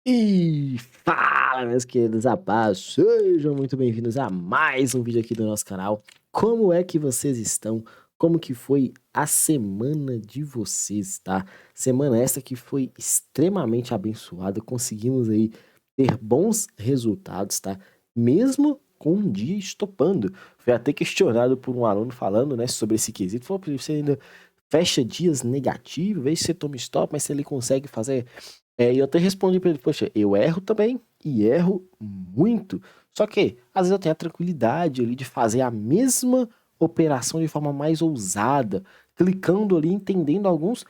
E fala, meus queridos rapazes, sejam muito bem-vindos a mais um vídeo aqui do nosso canal. Como é que vocês estão? Como que foi a semana de vocês, tá? Semana essa que foi extremamente abençoada, conseguimos aí ter bons resultados, tá? Mesmo com um dia estopando. Foi até questionado por um aluno falando, né, sobre esse quesito. Falou, "Felipe, você ainda fecha dias negativos, vê se você toma stop, mas se ele consegue fazer e eu até respondi pra ele, poxa, eu erro também e erro muito. Só que, às vezes eu tenho a tranquilidade ali de fazer a mesma operação de forma mais ousada, clicando ali, entendendo alguns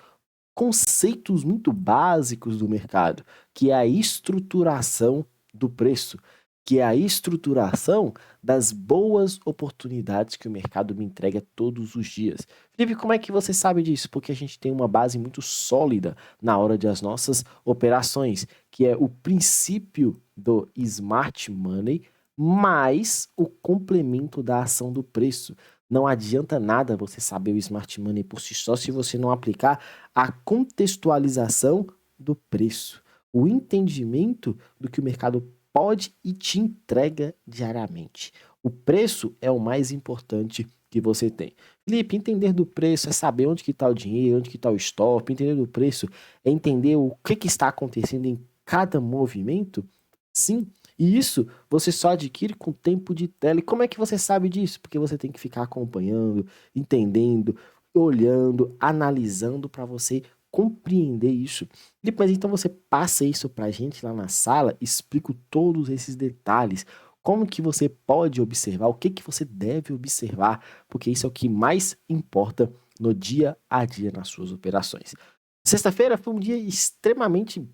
conceitos muito básicos do mercado, que é a estruturação do preço, que é a estruturação das boas oportunidades que o mercado me entrega todos os dias. Felipe, como é que você sabe disso? Porque a gente tem uma base muito sólida na hora das nossas operações, que é o princípio do smart money mais o complemento da ação do preço. Não adianta nada você saber o smart money por si só se você não aplicar a contextualização do preço, o entendimento do que o mercado pode e te entrega diariamente. O preço é o mais importante que você tem. Felipe, entender do preço é saber onde que está o dinheiro, onde que está o stop. Entender do preço é entender o que está acontecendo em cada movimento? Sim, e isso você só adquire com tempo de tela. E como é que você sabe disso? Porque você tem que ficar acompanhando, entendendo, olhando, analisando para você compreender isso. Depois então você passa isso para a gente lá na sala, explico todos esses detalhes, como que você pode observar, o que que você deve observar, porque isso é o que mais importa no dia a dia nas suas operações. Sexta-feira foi um dia extremamente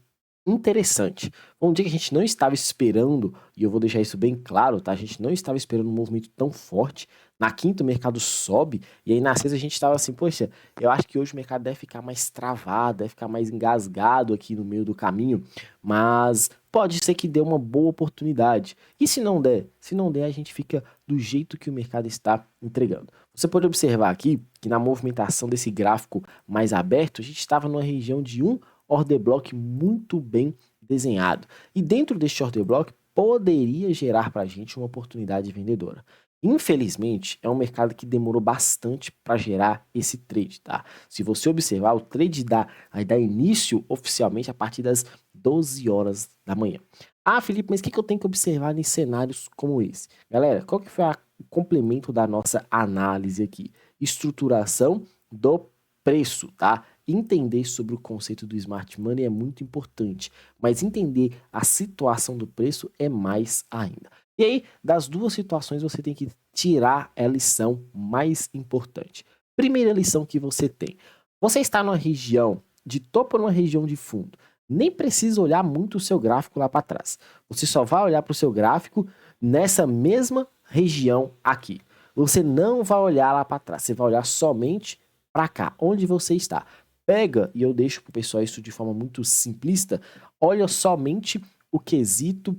interessante. Foi um dia que a gente não estava esperando, e eu vou deixar isso bem claro, tá? A gente não estava esperando um movimento tão forte. Na quinta o mercado sobe, e aí na sexta a gente estava assim, poxa, eu acho que hoje o mercado deve ficar mais travado, deve ficar mais engasgado aqui no meio do caminho, mas pode ser que dê uma boa oportunidade. E se não der? Se não der, a gente fica do jeito que o mercado está entregando. Você pode observar aqui que na movimentação desse gráfico mais aberto, a gente estava numa região de um order block muito bem desenhado. E dentro deste order block poderia gerar para a gente uma oportunidade vendedora. Infelizmente, é um mercado que demorou bastante para gerar esse trade, tá? Se você observar, o trade vai dar início oficialmente a partir das 12 horas da manhã. Ah, Felipe, mas o que eu tenho que observar em cenários como esse? Galera, qual que foi o complemento da nossa análise aqui? Estruturação do preço, tá? Entender sobre o conceito do smart money é muito importante, mas entender a situação do preço é mais ainda. E aí, das duas situações, você tem que tirar a lição mais importante. Primeira lição que você tem: você está numa região de topo ou numa região de fundo? Nem precisa olhar muito o seu gráfico lá para trás. Você só vai olhar para o seu gráfico nessa mesma região aqui. Você não vai olhar lá para trás, você vai olhar somente para cá, onde você está. Pega, e eu deixo para o pessoal isso de forma muito simplista, olha somente o quesito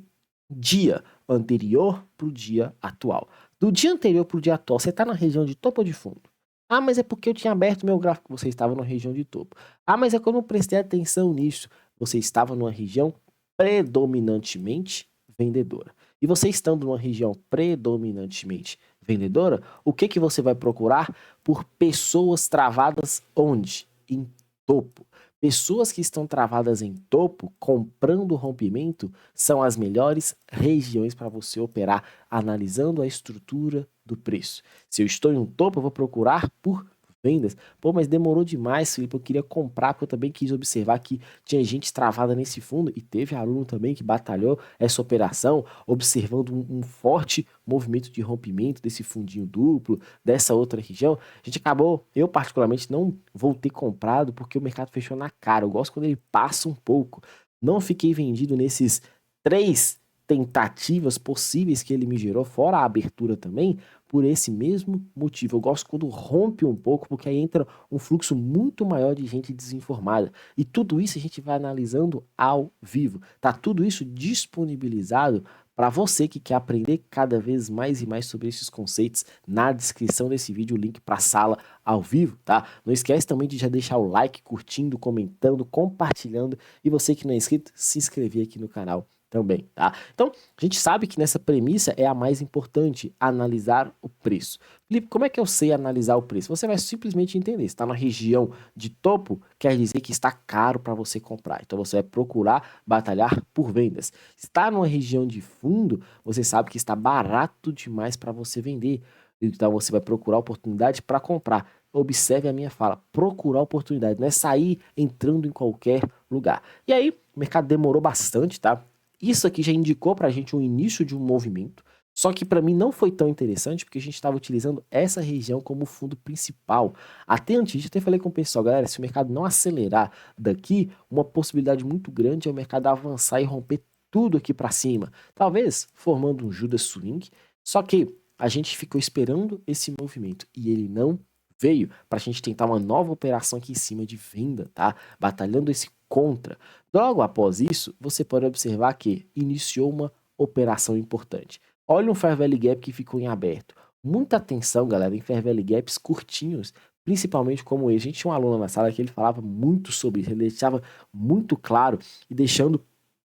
dia anterior para o dia atual. Do dia anterior para o dia atual, você está na região de topo ou de fundo? Ah, mas é porque eu tinha aberto meu gráfico, você estava na região de topo. Ah, mas é que eu não prestei atenção nisso, você estava numa região predominantemente vendedora. E você estando numa região predominantemente vendedora, o que que você vai procurar? Por pessoas travadas onde? Em topo. Pessoas que estão travadas em topo, comprando rompimento, são as melhores regiões para você operar, analisando a estrutura do preço. Se eu estou em um topo, eu vou procurar por vendas. Pô, mas demorou demais, Felipe, eu queria comprar, porque eu também quis observar que tinha gente travada nesse fundo, e teve aluno também que batalhou essa operação, observando um forte movimento de rompimento desse fundinho duplo, dessa outra região. A gente acabou, eu particularmente não vou ter comprado, porque o mercado fechou na cara. Eu gosto quando ele passa um pouco. Não fiquei vendido nesses 3 tentativas possíveis que ele me gerou, fora a abertura também, por esse mesmo motivo. Eu gosto quando rompe um pouco, porque aí entra um fluxo muito maior de gente desinformada. E tudo isso a gente vai analisando ao vivo. Tá tudo isso disponibilizado Para você que quer aprender cada vez mais e mais sobre esses conceitos, na descrição desse vídeo o link para a sala ao vivo, tá? Não esquece também de já deixar o like, curtindo, comentando, compartilhando e você que não é inscrito, se inscrever aqui no canal também, tá? Então, a gente sabe que nessa premissa é a mais importante, analisar o preço. Felipe, como é que eu sei analisar o preço? Você vai simplesmente entender, está na região de topo, quer dizer que está caro para você comprar. Então você vai procurar batalhar por vendas. Está numa região de fundo, você sabe que está barato demais para você vender. Então você vai procurar oportunidade para comprar. Observe a minha fala, procurar oportunidade, não é sair entrando em qualquer lugar. E aí, o mercado demorou bastante, tá? Isso aqui já indicou para a gente um início de um movimento, só que para mim não foi tão interessante porque a gente estava utilizando essa região como fundo principal. Até antes, até falei com o pessoal, galera, se o mercado não acelerar daqui, uma possibilidade muito grande é o mercado avançar e romper tudo aqui para cima. Talvez formando um Judas Swing, só que a gente ficou esperando esse movimento e ele não veio para a gente tentar uma nova operação aqui em cima de venda, tá? Batalhando esse contra. Logo após isso, você pode observar que iniciou uma operação importante. Olha um Fair Value Gap que ficou em aberto. Muita atenção, galera, em Fair Value Gaps curtinhos, principalmente como esse. A gente tinha um aluno na sala que ele falava muito sobre isso, ele deixava muito claro e deixando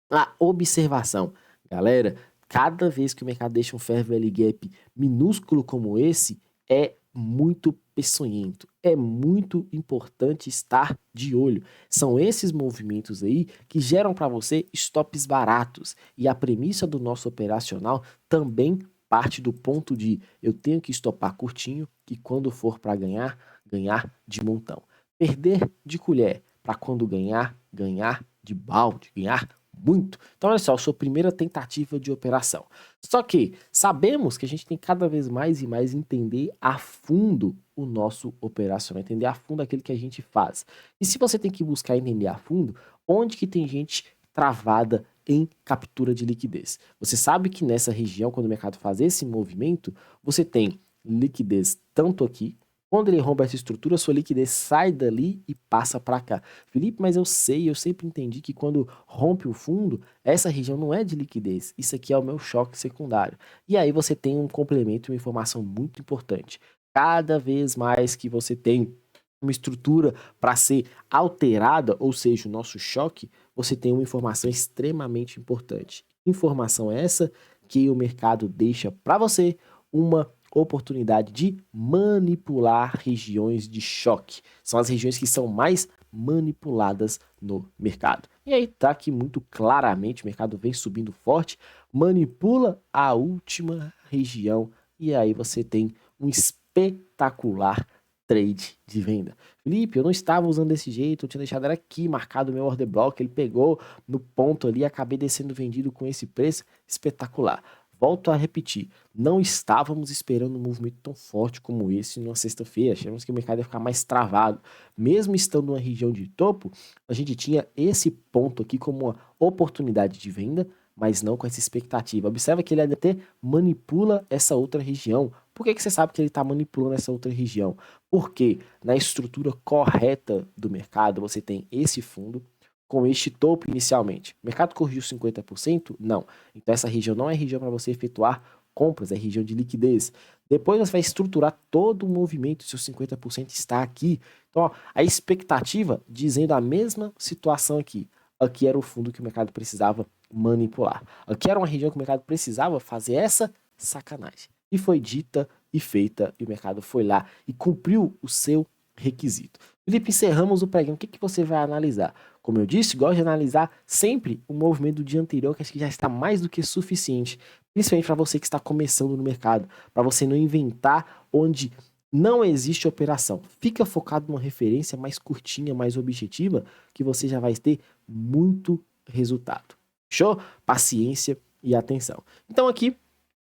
a observação. Galera, cada vez que o mercado deixa um Fair Value Gap minúsculo como esse, é muito peçonhento. É muito importante estar de olho. São esses movimentos aí que geram para você stops baratos. E a premissa do nosso operacional também parte do ponto de eu tenho que estopar curtinho e quando for para ganhar, ganhar de montão. Perder de colher para quando ganhar, ganhar de balde, ganhar muito. Então, olha só, a sua primeira tentativa de operação. Só que sabemos que a gente tem cada vez mais e mais entender a fundo o nosso operacional, entender a fundo aquilo que a gente faz. E se você tem que buscar entender a fundo, onde que tem gente travada em captura de liquidez? Você sabe que nessa região, quando o mercado faz esse movimento, você tem liquidez tanto aqui. Quando ele rompe essa estrutura, sua liquidez sai dali e passa para cá. Felipe, mas eu sempre entendi que quando rompe o fundo, essa região não é de liquidez. Isso aqui é o meu choque secundário. E aí você tem um complemento e uma informação muito importante. Cada vez mais que você tem uma estrutura para ser alterada, ou seja, o nosso choque, você tem uma informação extremamente importante. Informação essa que o mercado deixa para você uma oportunidade de manipular regiões de choque. São as regiões que são mais manipuladas no mercado. E aí tá que muito claramente o mercado vem subindo forte, manipula a última região e aí você tem um espetacular trade de venda. Felipe, eu não estava usando desse jeito, eu tinha deixado ele aqui marcado o meu order block, ele pegou no ponto ali, acabei descendo vendido com esse preço, espetacular. Volto a repetir, não estávamos esperando um movimento tão forte como esse numa sexta-feira, achamos que o mercado ia ficar mais travado. Mesmo estando numa região de topo, a gente tinha esse ponto aqui como uma oportunidade de venda, mas não com essa expectativa. Observa que ele ainda até manipula essa outra região. Por que você sabe que ele está manipulando essa outra região? Porque na estrutura correta do mercado, você tem esse fundo, com este topo inicialmente. O mercado corrigiu 50%? Não. Então essa região não é região para você efetuar compras, é região de liquidez. Depois você vai estruturar todo o movimento, seu 50% está aqui. Então, ó, a expectativa dizendo a mesma situação aqui. Aqui era o fundo que o mercado precisava manipular. Aqui era uma região que o mercado precisava fazer essa sacanagem. E foi dita e feita, e o mercado foi lá e cumpriu o seu requisito. Felipe, encerramos o pregão. O que você vai analisar? Como eu disse, gosto de analisar sempre o movimento do dia anterior, que acho que já está mais do que suficiente, principalmente para você que está começando no mercado, para você não inventar onde não existe operação. Fica focado numa referência mais curtinha, mais objetiva, que você já vai ter muito resultado. Show? Paciência e atenção. Então aqui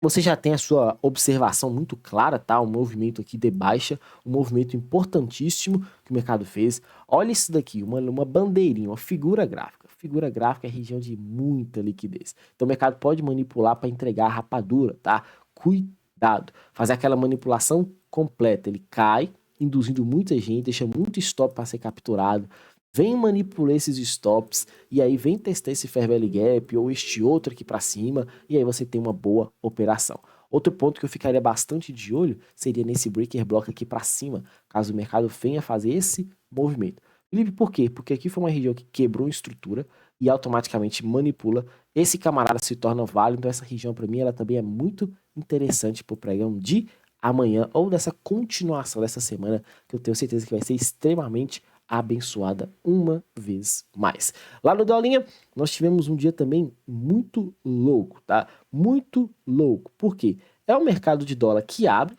você já tem a sua observação muito clara, tá? O movimento aqui de baixa, um movimento importantíssimo que o mercado fez. Olha isso daqui, uma bandeirinha, uma figura gráfica. Figura gráfica é região de muita liquidez. Então o mercado pode manipular para entregar a rapadura, tá? Cuidado. Fazer aquela manipulação completa. Ele cai, induzindo muita gente, deixa muito stop para ser capturado. vem manipular esses stops, e aí vem testar esse fair value gap ou este outro aqui para cima, e aí você tem uma boa operação. Outro ponto que eu ficaria bastante de olho seria nesse breaker block aqui para cima, caso o mercado venha fazer esse movimento. Felipe, por quê? Porque aqui foi uma região que quebrou estrutura e automaticamente manipula. Esse camarada se torna válido, então essa região para mim ela também é muito interessante para o pregão de amanhã ou dessa continuação dessa semana, que eu tenho certeza que vai ser extremamente abençoada uma vez mais. Lá no Dolinha, nós tivemos um dia também muito louco, tá? Muito louco. Por quê? É um mercado de dólar que abre,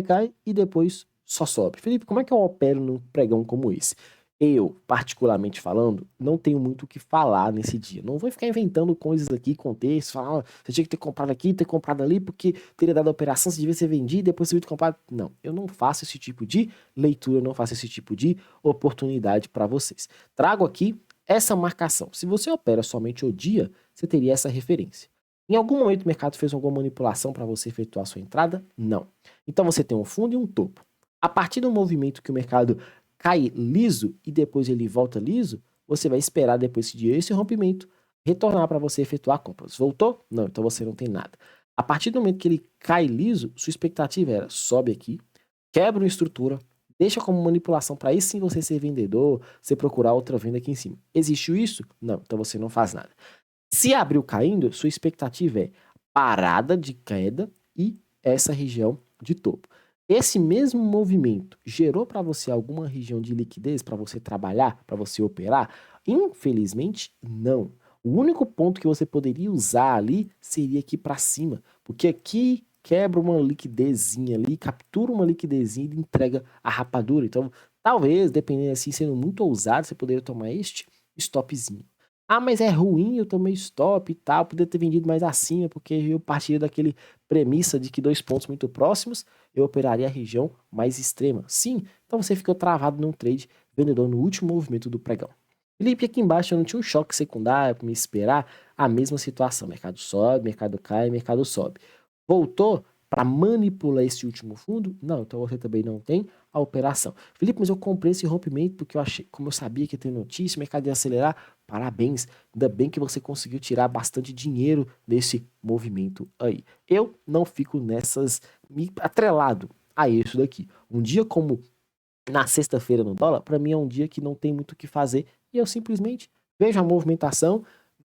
cai, e depois só sobe. Felipe, como é que eu opero num pregão como esse? Eu, particularmente falando, não tenho muito o que falar nesse dia. Não vou ficar inventando coisas aqui, contextos, falar, você tinha que ter comprado aqui, ter comprado ali, porque teria dado a operação, você devia ser vendido, depois você devia ter comprado. Não, eu não faço esse tipo de leitura, eu não faço esse tipo de oportunidade para vocês. Trago aqui essa marcação. Se você opera somente o dia, você teria essa referência. Em algum momento o mercado fez alguma manipulação para você efetuar a sua entrada? Não. Então você tem um fundo e um topo. A partir do movimento que o mercado cai liso e depois ele volta liso, você vai esperar depois de esse rompimento retornar para você efetuar compras. Voltou? Não, então você não tem nada. A partir do momento que ele cai liso, sua expectativa era sobe aqui, quebra uma estrutura, deixa como manipulação para aí sim você ser vendedor, você procurar outra venda aqui em cima. Existiu isso? Não, então você não faz nada. Se abriu caindo, sua expectativa é parada de queda e essa região de topo. Esse mesmo movimento gerou para você alguma região de liquidez para você trabalhar, para você operar? Infelizmente, não. O único ponto que você poderia usar ali seria aqui para cima, porque aqui quebra uma liquidezinha ali, captura uma liquidezinha e entrega a rapadura. Então, talvez, dependendo assim, sendo muito ousado, você poderia tomar este stopzinho. Ah, mas é ruim, eu tomei stop e tal, poderia ter vendido mais acima, porque eu partia daquele premissa de que 2 pontos muito próximos, eu operaria a região mais extrema. Sim, então você ficou travado num trade vendedor no último movimento do pregão. Felipe, aqui embaixo eu não tinha um choque secundário para me esperar a mesma situação. Mercado sobe, mercado cai, mercado sobe. Voltou para manipular esse último fundo? Não, então você também não tem a operação. Felipe, mas eu comprei esse rompimento porque eu achei, como eu sabia que ia ter notícia, o mercado ia acelerar. Parabéns, ainda bem que você conseguiu tirar bastante dinheiro desse movimento aí. Eu não fico nessas, me atrelado a isso daqui. Um dia como na sexta-feira no dólar, para mim é um dia que não tem muito o que fazer e eu simplesmente vejo a movimentação,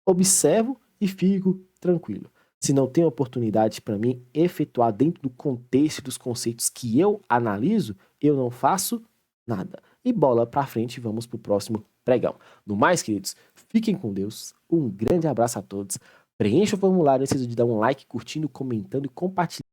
observo e fico tranquilo. Se não tem oportunidade para mim efetuar dentro do contexto dos conceitos que eu analiso, eu não faço nada. E bola para frente, vamos para o próximo pregão. No mais, queridos, fiquem com Deus. Um grande abraço a todos. Preencha o formulário, não esqueça de dar um like, curtindo, comentando e compartilhando